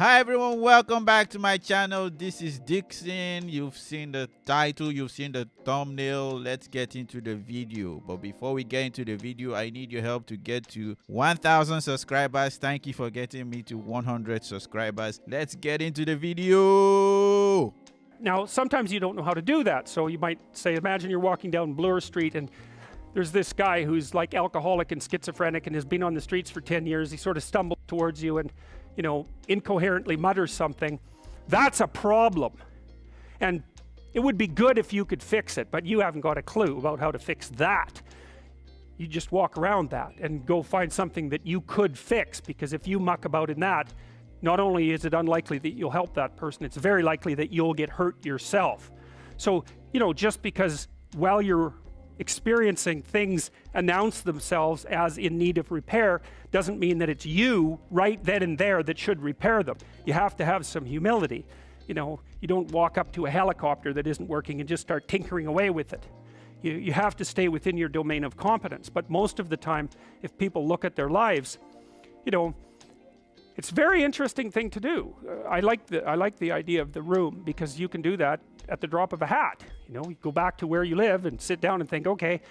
Hi everyone, welcome back to my channel. This is Dixon. You've seen the title, you've seen the thumbnail. Let's get into the video. But before we get into the video, I need your help to get to 1,000 subscribers. Thank you for getting me to 100 subscribers. Let's get into the video. Now, sometimes you don't know how to do that. So you might say, imagine you're walking down Bloor Street and there's this guy who's like alcoholic and schizophrenic and has been on the streets for 10 years. He sort of stumbles towards you and, you know, incoherently mutters something. That's a problem. And it would be good if you could fix it, but you haven't got a clue about how to fix that. You just walk around that and go find something that you could fix, because if you muck about in that, not only is it unlikely that you'll help that person, it's very likely that you'll get hurt yourself. So, you know, just because while you're experiencing things announce themselves as in need of repair doesn't mean that it's you right then and there that should repair them. You have to have some humility. You know, you don't walk up to a helicopter that isn't working and just start tinkering away with it. You have to stay within your domain of competence. But most of the time, if people look at their lives, you know, it's a very interesting thing to do. I like the idea of the room, because you can do that at the drop of a hat. You know, you go back to where you live and sit down and think, okay,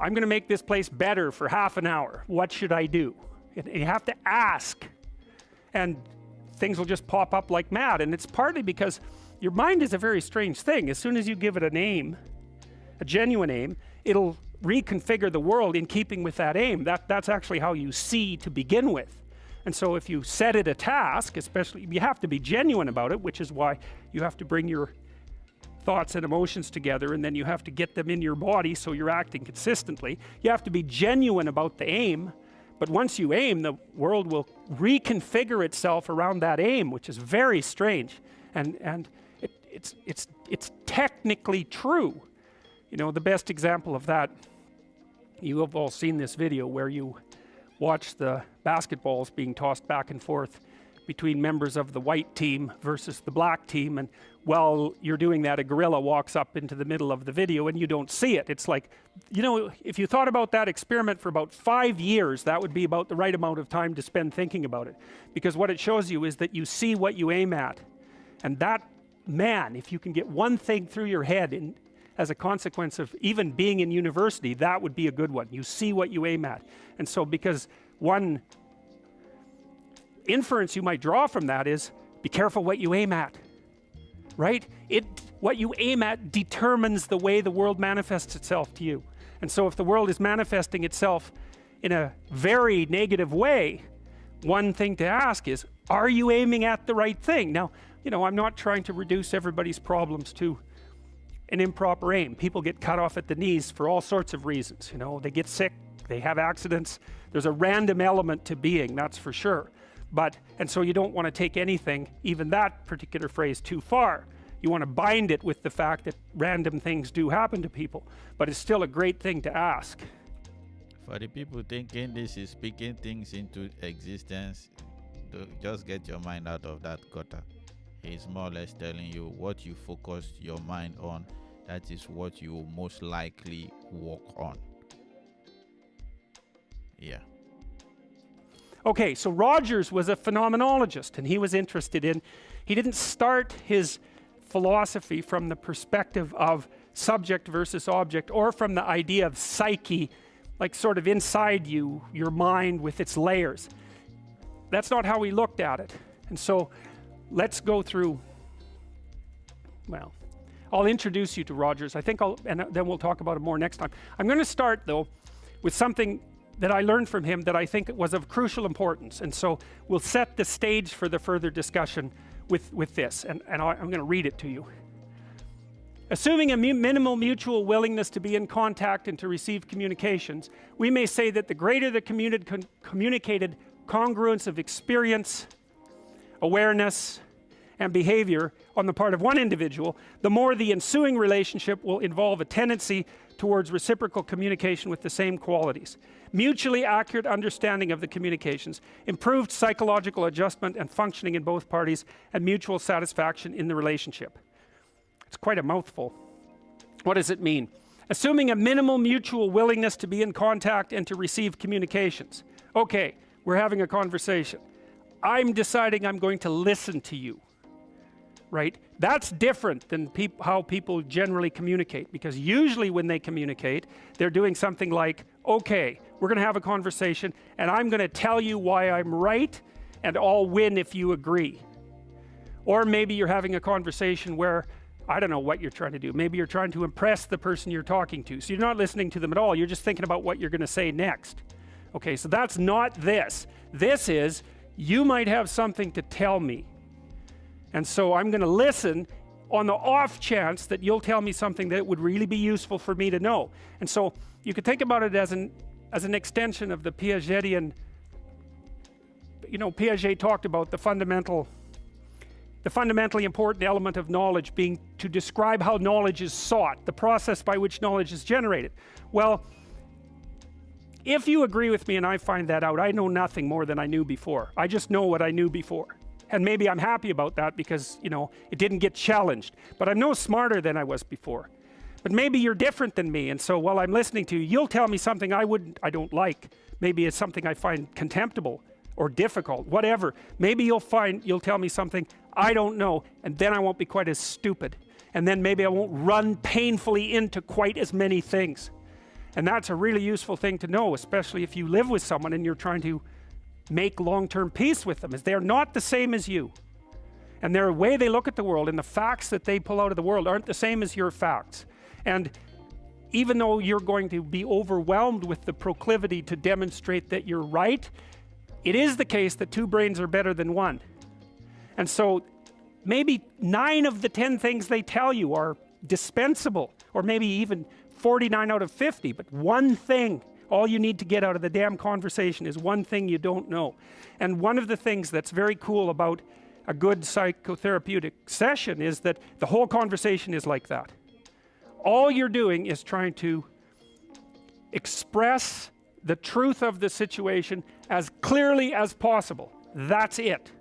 I'm going to make this place better for half an hour. What should I do? And you have to ask, and things will just pop up like mad. And it's partly because your mind is a very strange thing. As soon as you give it a name, a genuine aim, it'll reconfigure the world in keeping with that aim. That's actually how you see to begin with. And so if you set it a task, especially, you have to be genuine about it, which is why you have to bring your thoughts and emotions together, and then you have to get them in your body so you're acting consistently. You have to be genuine about the aim, but once you aim, the world will reconfigure itself around that aim, which is very strange. And it's technically true. You know, the best example of that, you have all seen this video where you watch the basketballs being tossed back and forth between members of the white team versus the black team, and while you're doing that, a gorilla walks up into the middle of the video and you don't see it. It's like, you know, if you thought about that experiment for about 5 years, that would be about the right amount of time to spend thinking about it, because what it shows you is that you see what you aim at. And that, man, if you can get one thing through your head as a consequence of even being in university, that would be a good one. You see what you aim at. And so, because one inference you might draw from that is, be careful what you aim at, right? What you aim at determines the way the world manifests itself to you. And so if the world is manifesting itself in a very negative way, one thing to ask is, are you aiming at the right thing? Now, you know, I'm not trying to reduce everybody's problems to an improper aim. People get cut off at the knees for all sorts of reasons. You know, they get sick, they have accidents. There's a random element to being, that's for sure. And so you don't want to take anything, even that particular phrase, too far. You want to bind it with the fact that random things do happen to people, but it's still a great thing to ask. For the people thinking this is speaking things into existence, just get your mind out of that gutter. He's more or less telling you what you focus your mind on, that is what you will most likely work on. Yeah. Okay, so Rogers was a phenomenologist, and he was interested in, he didn't start his philosophy from the perspective of subject versus object, or from the idea of psyche, like sort of inside you, your mind with its layers. That's not how he looked at it. And so let's go through, well, I'll introduce you to Rogers. I think and then we'll talk about it more next time. I'm going to start, though, with something that I learned from him that I think was of crucial importance. And so we'll set the stage for the further discussion with this. And I'm going to read it to you. Assuming a minimal mutual willingness to be in contact and to receive communications, we may say that the greater the communicated congruence of experience, awareness, and behavior on the part of one individual, the more the ensuing relationship will involve a tendency towards reciprocal communication with the same qualities. Mutually accurate understanding of the communications, improved psychological adjustment and functioning in both parties, and mutual satisfaction in the relationship. It's quite a mouthful. What does it mean? Assuming a minimal mutual willingness to be in contact and to receive communications. Okay, we're having a conversation. I'm deciding I'm going to listen to you, right? That's different than how people generally communicate, because usually when they communicate, they're doing something like, okay, we're going to have a conversation and I'm going to tell you why I'm right and I'll win if you agree. Or maybe you're having a conversation where, I don't know what you're trying to do. Maybe you're trying to impress the person you're talking to. So you're not listening to them at all. You're just thinking about what you're going to say next. Okay, so that's not this. This is, you might have something to tell me. And so I'm going to listen on the off chance that you'll tell me something that would really be useful for me to know. And so you could think about it as an extension of the Piagetian. You know, Piaget talked about the fundamentally important element of knowledge being to describe how knowledge is sought, the process by which knowledge is generated. Well, if you agree with me and I find that out, I know nothing more than I knew before. I just know what I knew before. And maybe I'm happy about that because, you know, it didn't get challenged. But I'm no smarter than I was before. But maybe you're different than me, and so while I'm listening to you, you'll tell me something I don't like. Maybe it's something I find contemptible or difficult, whatever. Maybe you'll tell me something I don't know, and then I won't be quite as stupid. And then maybe I won't run painfully into quite as many things. And that's a really useful thing to know, especially if you live with someone and you're trying to make long-term peace with them, is they're not the same as you. And their way they look at the world and the facts that they pull out of the world aren't the same as your facts. And even though you're going to be overwhelmed with the proclivity to demonstrate that you're right, it is the case that two brains are better than one. And so maybe 9 of the 10 things they tell you are dispensable, or maybe even 49 out of 50, but one thing, all you need to get out of the damn conversation is one thing you don't know. And one of the things that's very cool about a good psychotherapeutic session is that the whole conversation is like that. All you're doing is trying to express the truth of the situation as clearly as possible. That's it.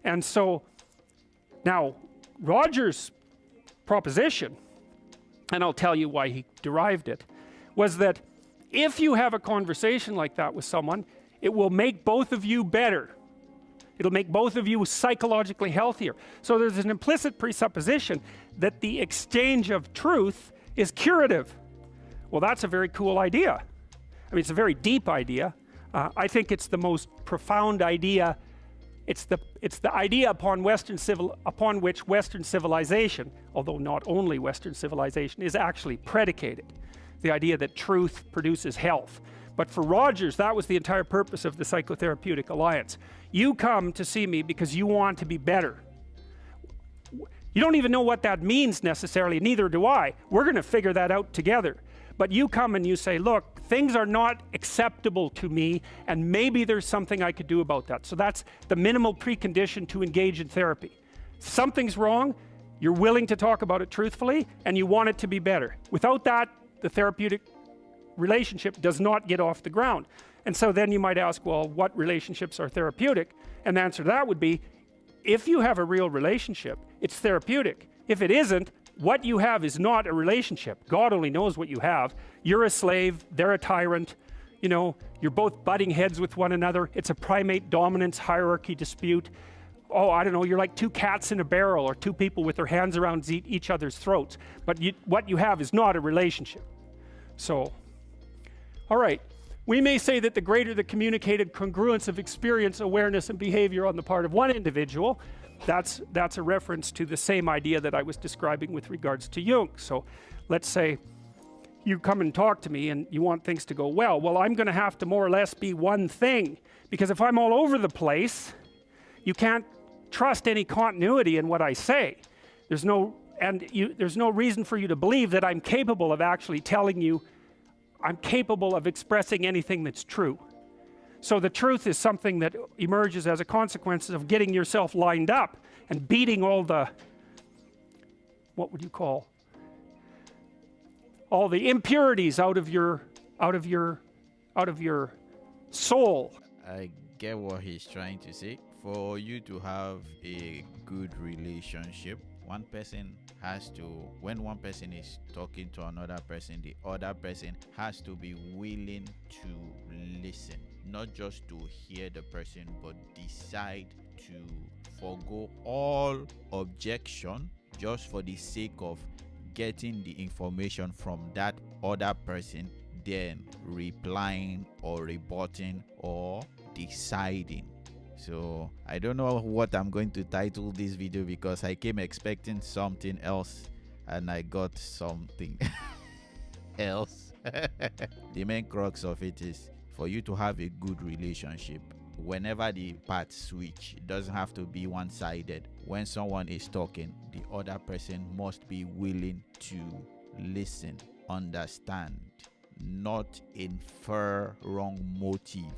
And so now Roger's proposition, and I'll tell you why he derived it, was that if you have a conversation like that with someone, it will make both of you better. It'll make both of you psychologically healthier. So there's an implicit presupposition that the exchange of truth is curative. Well, that's a very cool idea. I mean, it's a very deep idea. I think it's the most profound idea. It's the idea upon which Western civilization, although not only Western civilization, is actually predicated. The idea that truth produces health. But for Rogers, that was the entire purpose of the Psychotherapeutic Alliance. You come to see me because you want to be better. You don't even know what that means necessarily, neither do I. We're going to figure that out together. But you come and you say, look, things are not acceptable to me, and maybe there's something I could do about that. So that's the minimal precondition to engage in therapy. Something's wrong, you're willing to talk about it truthfully, and you want it to be better. Without that, the therapeutic relationship does not get off the ground. And so then you might ask, well, what relationships are therapeutic? And the answer to that would be, if you have a real relationship, it's therapeutic. If it isn't, what you have is not a relationship. God only knows what you have. You're a slave, they're a tyrant, you know, you're both butting heads with one another. It's a primate dominance hierarchy dispute. Oh, I don't know, you're like 2 cats in a barrel, or 2 people with their hands around each other's throats. But what you have is not a relationship. So, all right. We may say that the greater the communicated congruence of experience, awareness, and behavior on the part of one individual, that's a reference to the same idea that I was describing with regards to Jung. So let's say you come and talk to me and you want things to go well. Well, I'm going to have to more or less be one thing, because if I'm all over the place, you can't trust any continuity in what I say. There's no reason for you to believe that I'm capable of actually telling you, I'm capable of expressing anything that's true. So the truth is something that emerges as a consequence of getting yourself lined up and beating all the, what would you call, all the impurities out of your soul. I get what he's trying to say. For you to have a good relationship, one person has to, when one person is talking to another person, the other person has to be willing to listen. not just to hear the person, but decide to forgo all objection just for the sake of getting the information from that other person, then replying or rebutting or deciding. So I don't know what I'm going to title this video, because I came expecting something else and I got something else. The main crux of it is, for you to have a good relationship, whenever the parts switch, it doesn't have to be one-sided. When someone is talking, the other person must be willing to listen, understand, not infer wrong motive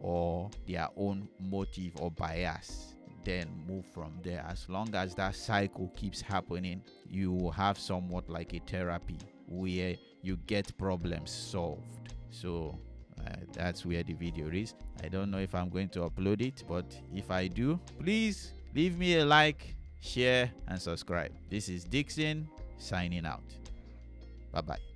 or their own motive or bias, then move from there. As long as that cycle keeps happening, you will have somewhat like a therapy where you get problems solved. So that's where the video is. I don't know if I'm going to upload it, but if I do, please leave me a like, share, and subscribe. This is Dixon signing out. Bye bye.